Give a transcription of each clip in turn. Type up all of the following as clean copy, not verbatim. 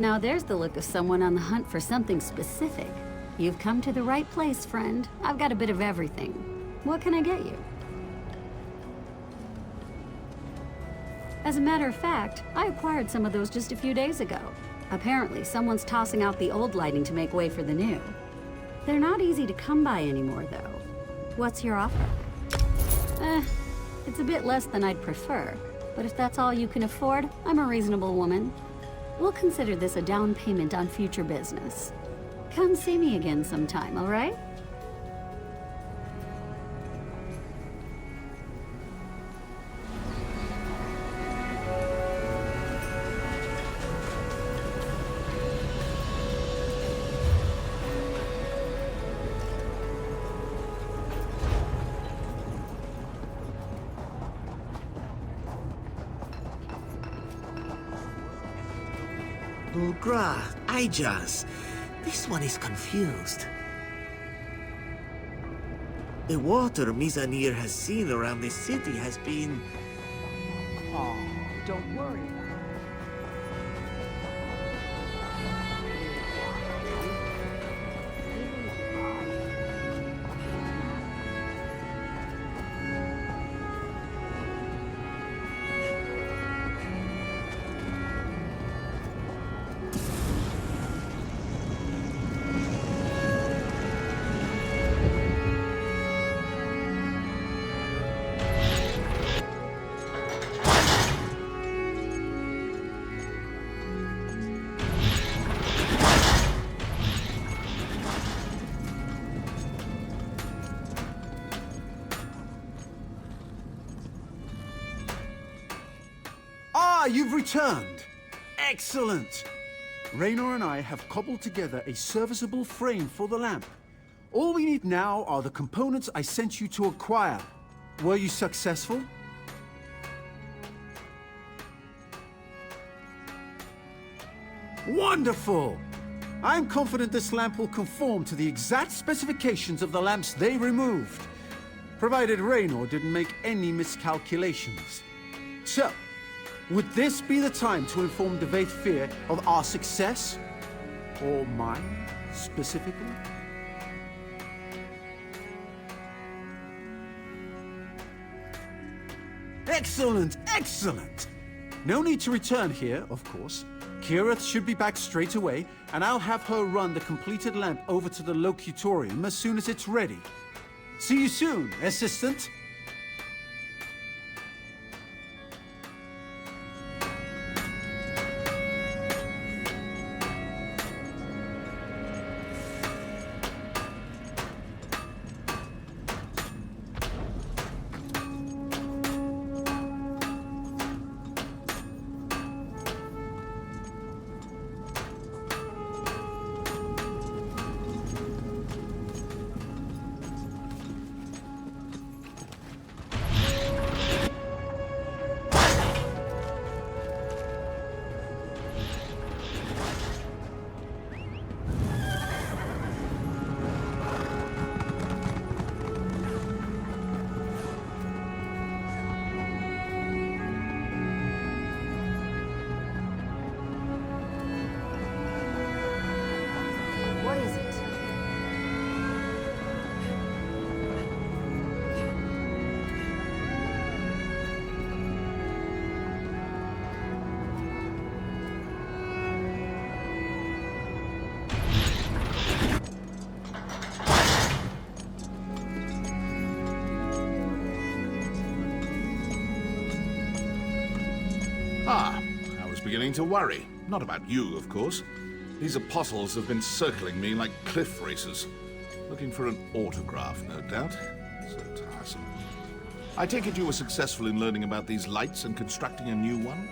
Now there's the look of someone on the hunt for something specific. You've come to the right place, friend. I've got a bit of everything. What can I get you? As a matter of fact, I acquired some of those just a few days ago. Apparently, someone's tossing out the old lighting to make way for the new. They're not easy to come by anymore, though. What's your offer? It's a bit less than I'd prefer, but if that's all you can afford, I'm a reasonable woman. We'll consider this a down payment on future business. Come see me again sometime, all right? Bugra, Ijas. This one is confused. The water Mizanir has seen around this city has been... Oh, don't worry. Ah, you've returned! Excellent! Raynor and I have cobbled together a serviceable frame for the lamp. All we need now are the components I sent you to acquire. Were you successful? Wonderful! I'm confident this lamp will conform to the exact specifications of the lamps they removed, provided Raynor didn't make any miscalculations. So, would this be the time to inform the Vaithfir of our success? Or mine, specifically? Excellent, excellent! No need to return here, of course. Kirith should be back straight away, and I'll have her run the completed lamp over to the locutorium as soon as it's ready. See you soon, assistant! What is it? Ah, I was beginning to worry. Not about you, of course. These apostles have been circling me like cliff racers. Looking for an autograph, no doubt. So tiresome. I take it you were successful in learning about these lights and constructing a new one?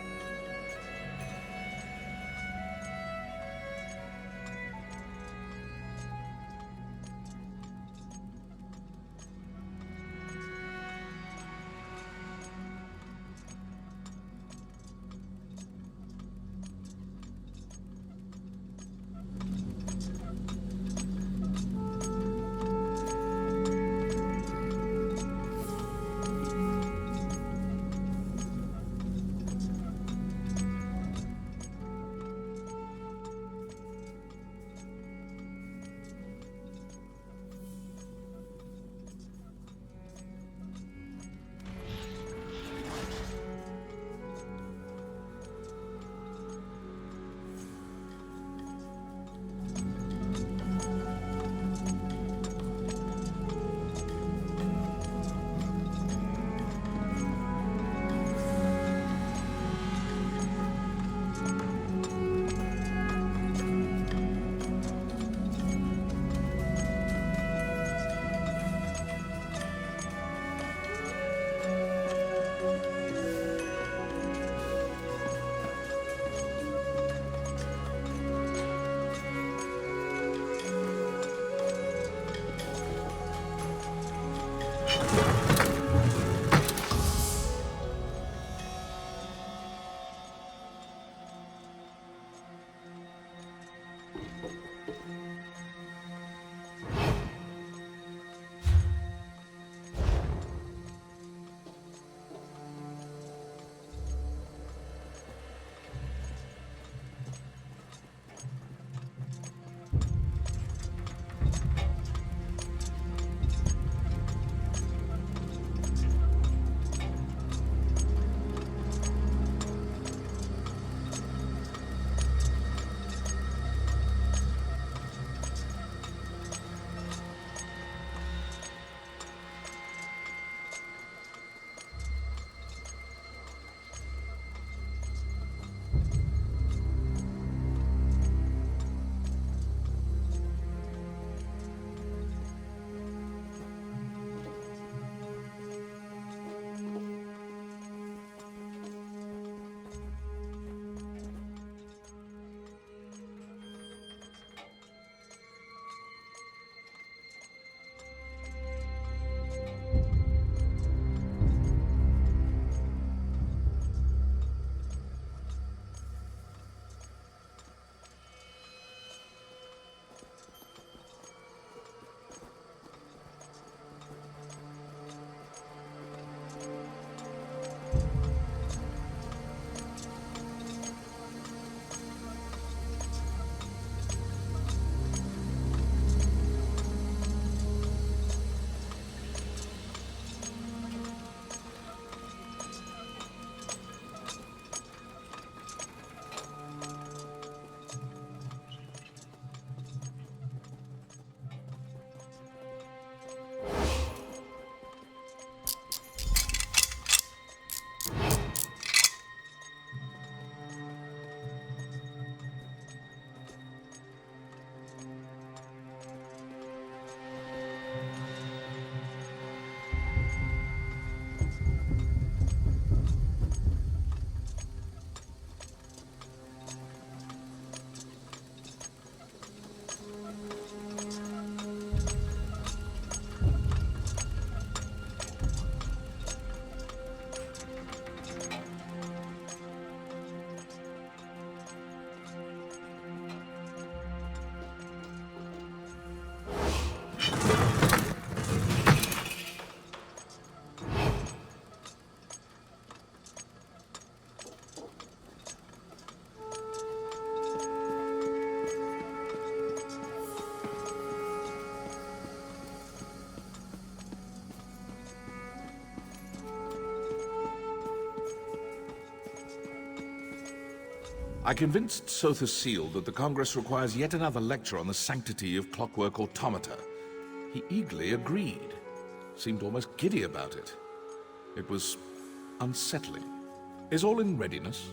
I convinced Sotha Seal that the Congress requires yet another lecture on the sanctity of clockwork automata. He eagerly agreed. Seemed almost giddy about it. It was unsettling. Is all in readiness?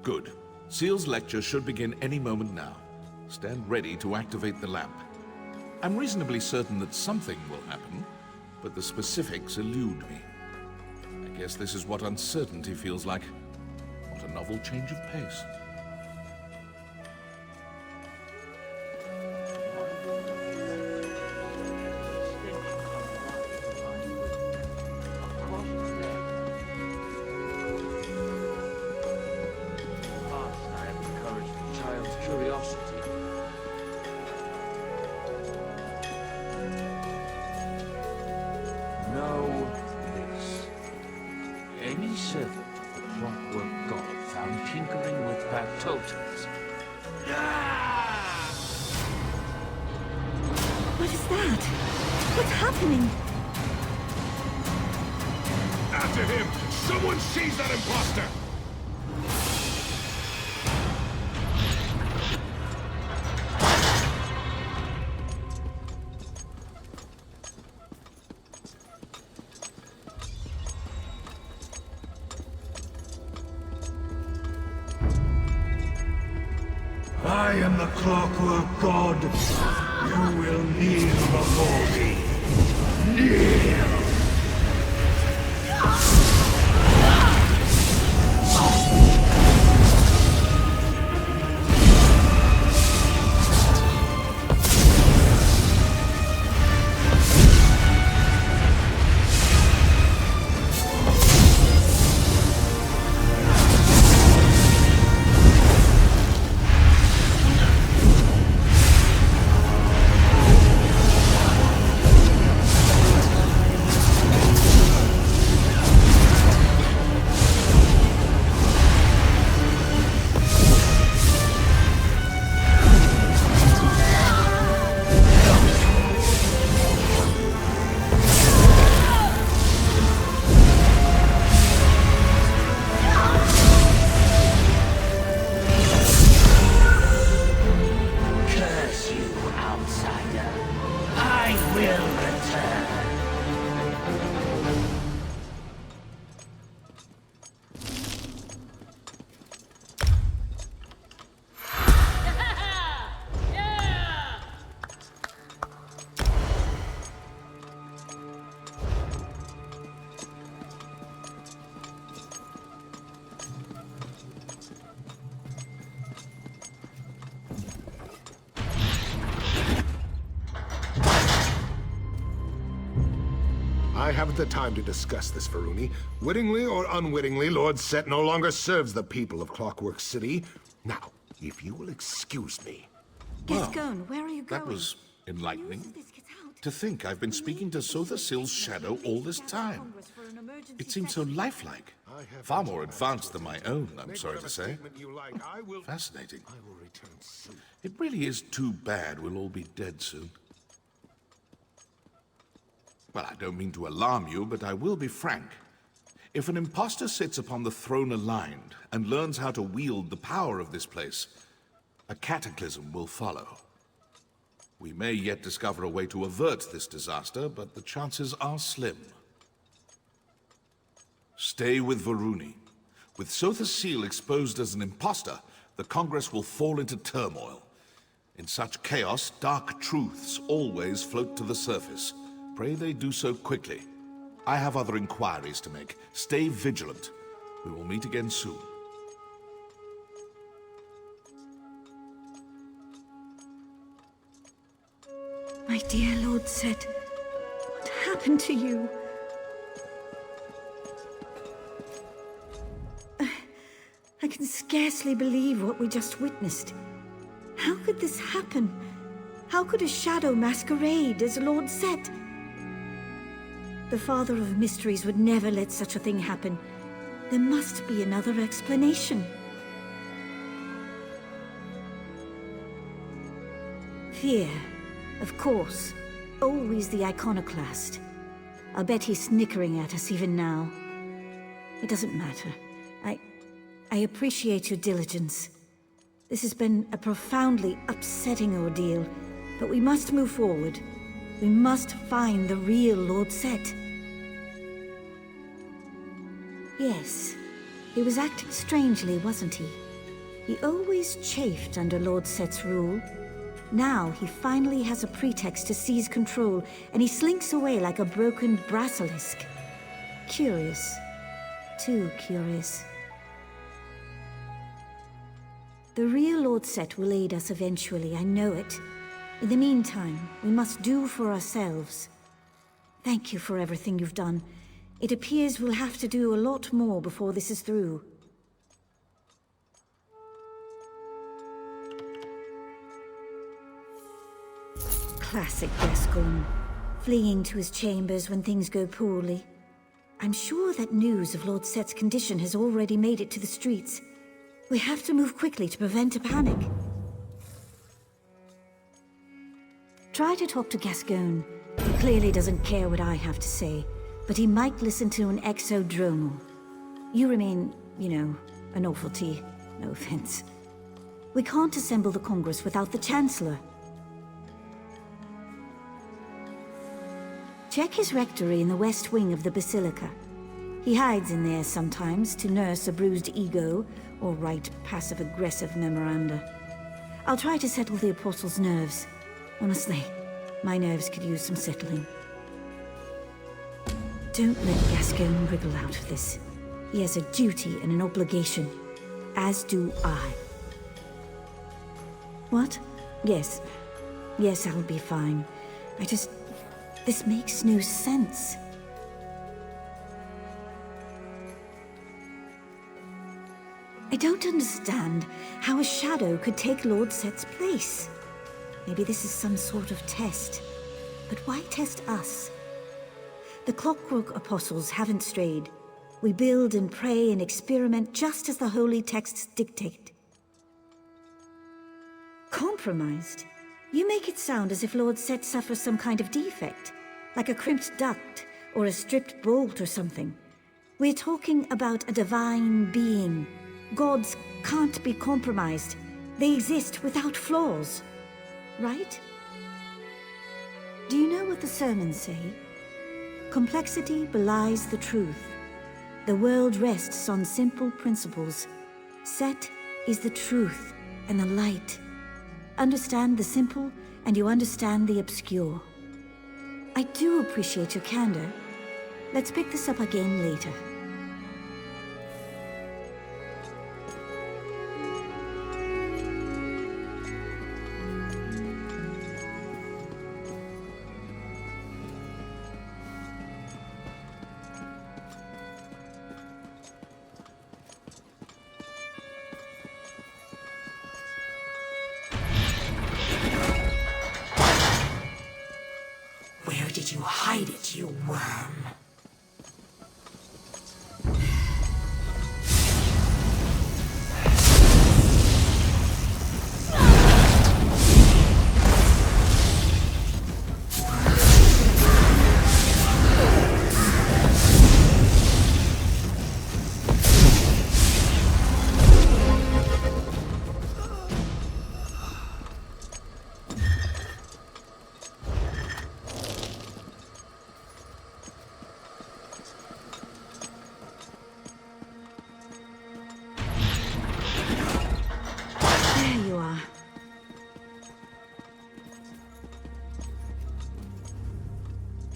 Good. Seal's lecture should begin any moment now. Stand ready to activate the lamp. I'm reasonably certain that something will happen, but the specifics elude me. I guess this is what uncertainty feels like. What a novel change of pace. What is that? What's happening? After him! Someone seize that imposter! I am the Clockwork God. You will kneel before me. Kneel! I haven't the time to discuss this, Varuni. Wittingly or unwittingly, Lord Set no longer serves the people of Clockwork City. Now, if you will excuse me. Gascon, where are you going? That was enlightening. Use this, get out. To think I've been speaking to Sotha Seal's shadow all this time. It seems so lifelike. Far more advanced than my own, I'm sorry to say. Fascinating. I will return soon. It really is too bad we'll all be dead soon. Well, I don't mean to alarm you, but I will be frank. If an impostor sits upon the throne aligned and learns how to wield the power of this place, a cataclysm will follow. We may yet discover a way to avert this disaster, but the chances are slim. Stay with Varuni. With Sotha Seal exposed as an impostor, the Congress will fall into turmoil. In such chaos, dark truths always float to the surface. Pray they do so quickly. I have other inquiries to make. Stay vigilant. We will meet again soon. My dear Lord Set, what happened to you? I can scarcely believe what we just witnessed. How could this happen? How could a shadow masquerade as Lord Set? The Father of Mysteries would never let such a thing happen. There must be another explanation. Fear, of course. Always the iconoclast. I'll bet he's snickering at us even now. It doesn't matter. I appreciate your diligence. This has been a profoundly upsetting ordeal, but we must move forward. We must find the real Lord Set. Yes, he was acting strangely, wasn't he? He always chafed under Lord Set's rule. Now he finally has a pretext to seize control, and he slinks away like a broken basilisk. Curious. Too curious. The real Lord Set will aid us eventually, I know it. In the meantime, we must do for ourselves. Thank you for everything you've done. It appears we'll have to do a lot more before this is through. Classic Gascoigne. Fleeing to his chambers when things go poorly. I'm sure that news of Lord Set's condition has already made it to the streets. We have to move quickly to prevent a panic. Try to talk to Gascoigne. He clearly doesn't care what I have to say, but he might listen to an exo-dromal. You remain, a novelty. No offense. We can't assemble the Congress without the Chancellor. Check his rectory in the west wing of the Basilica. He hides in there sometimes to nurse a bruised ego or write passive-aggressive memoranda. I'll try to settle the Apostle's nerves. Honestly, my nerves could use some settling. Don't let Gascoigne wriggle out of this. He has a duty and an obligation, as do I. What? Yes. Yes, I'll be fine. This makes no sense. I don't understand how a shadow could take Lord Set's place. Maybe this is some sort of test. But why test us? The Clockwork Apostles haven't strayed. We build and pray and experiment just as the holy texts dictate. Compromised? You make it sound as if Lord Set suffers some kind of defect, like a crimped duct or a stripped bolt or something. We're talking about a divine being. Gods can't be compromised. They exist without flaws. Right? Do you know what the sermons say? Complexity belies the truth. The world rests on simple principles. Set is the truth and the light. Understand the simple, and you understand the obscure. I do appreciate your candor. Let's pick this up again later. Where did you hide it, you worm?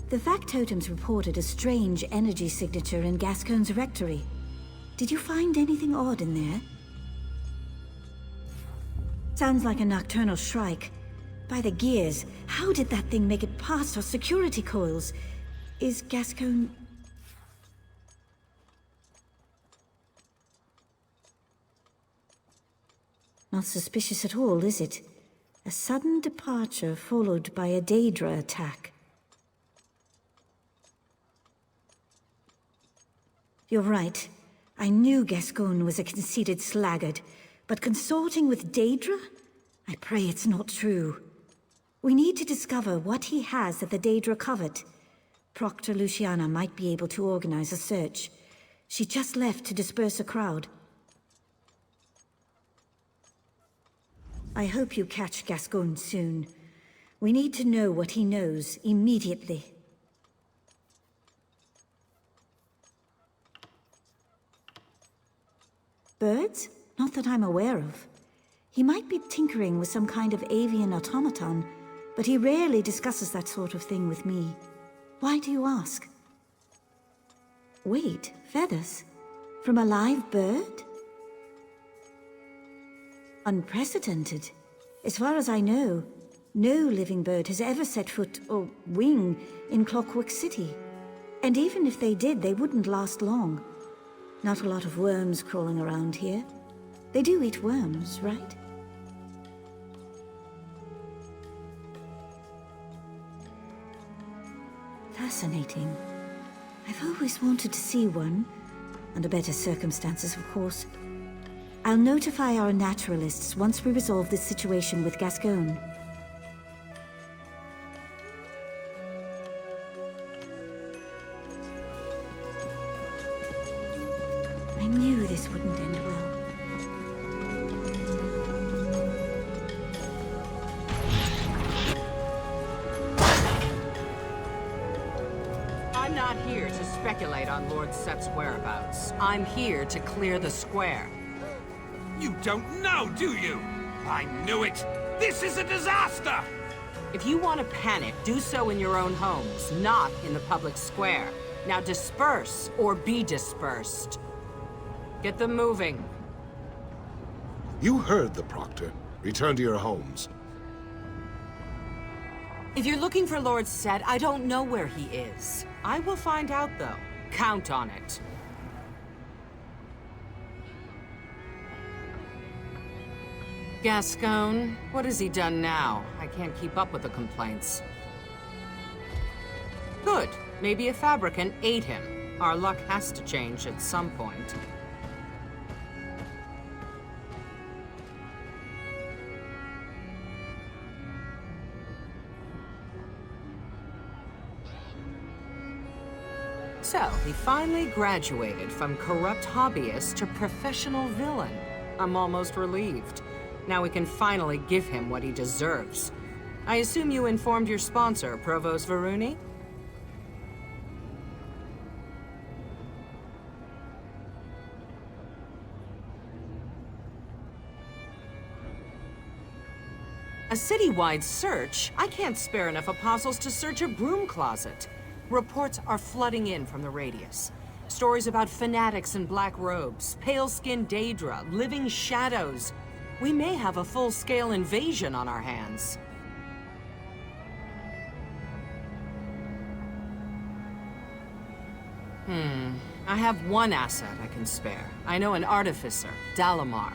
The factotums reported a strange energy signature in Gascoigne's rectory. Did you find anything odd in there? Sounds like a nocturnal shrike. By the gears, how did that thing make it past our security coils? Is Gascoigne... Not suspicious at all, is it? A sudden departure followed by a Daedra attack. You're right. I knew Gascoigne was a conceited sluggard, but consorting with Daedra? I pray it's not true. We need to discover what he has at the Daedra Covert. Proctor Luciana might be able to organize a search. She just left to disperse a crowd. I hope you catch Gascoigne soon. We need to know what he knows immediately. Birds? Not that I'm aware of. He might be tinkering with some kind of avian automaton, but he rarely discusses that sort of thing with me. Why do you ask? Wait, feathers? From a live bird? Unprecedented. As far as I know, no living bird has ever set foot or wing in Clockwork City. And even if they did, they wouldn't last long. Not a lot of worms crawling around here. They do eat worms, right? Fascinating. I've always wanted to see one. Under better circumstances, of course. I'll notify our naturalists once we resolve this situation with Gascoigne. I knew this wouldn't end well. I'm not here to speculate on Lord Set's whereabouts. I'm here to clear the square. You don't know, do you? I knew it! This is a disaster! If you want to panic, do so in your own homes, not in the public square. Now disperse, or be dispersed. Get them moving. You heard the Proctor. Return to your homes. If you're looking for Lord Set, I don't know where he is. I will find out, though. Count on it. Gascoigne, what has he done now? I can't keep up with the complaints. Good. Maybe a fabricant ate him. Our luck has to change at some point. So, he finally graduated from corrupt hobbyist to professional villain. I'm almost relieved. Now we can finally give him what he deserves. I assume you informed your sponsor, Provost Varuni? A citywide search? I can't spare enough apostles to search a broom closet. Reports are flooding in from the radius. Stories about fanatics in black robes, pale-skinned Daedra, living shadows. We may have a full-scale invasion on our hands. I have one asset I can spare. I know an artificer, Dalamar.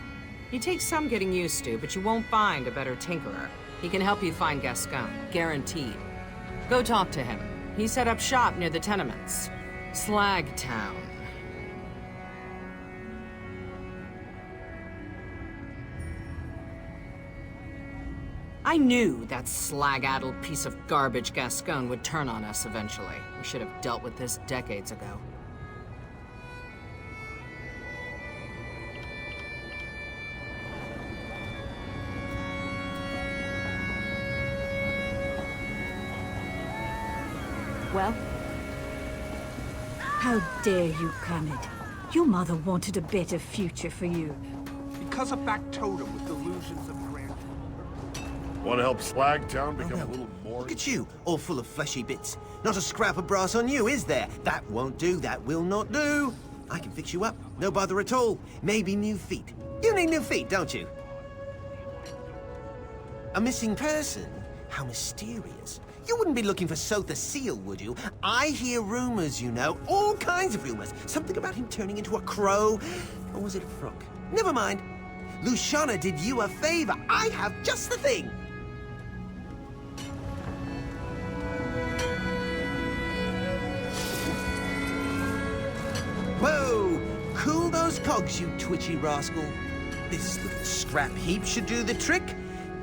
He takes some getting used to, but you won't find a better tinkerer. He can help you find Gascoigne, guaranteed. Go talk to him. He set up shop near the tenements. Slag Town. I knew that slag-addled piece of garbage Gascoigne would turn on us eventually. We should have dealt with this decades ago. Well? How dare you, Kermit? Your mother wanted a better future for you. Because a back totem with delusions of grandeur. Want to help Slagtown become a little more... Look at you, all full of fleshy bits. Not a scrap of brass on you, is there? That won't do, that will not do. I can fix you up, no bother at all. Maybe new feet. You need new feet, don't you? A missing person? How mysterious. You wouldn't be looking for Sotha Seal, would you? I hear rumors, you know. All kinds of rumors. Something about him turning into a crow. Or was it a frog? Never mind. Luciana did you a favor. I have just the thing. Whoa! Cool those cogs, you twitchy rascal. This little scrap heap should do the trick.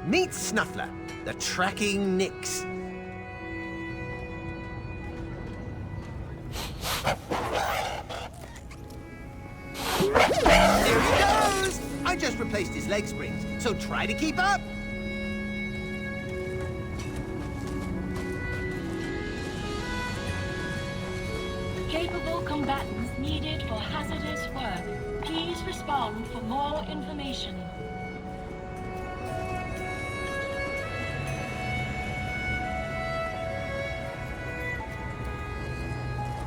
Meet Snuffler, the tracking Nix. There he goes! I I just replaced his leg springs, so try to keep up! Capable combatants needed for hazardous work. Please respond for more information.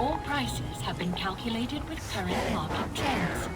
All prices have been calculated with current market trends.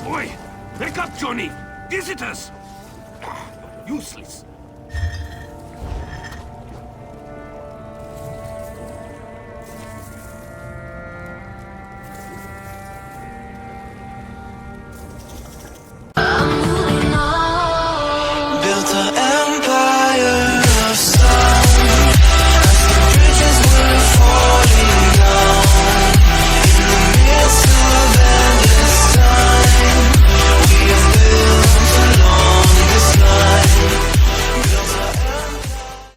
Oi! Wake up, Johnny! Visitors! Useless.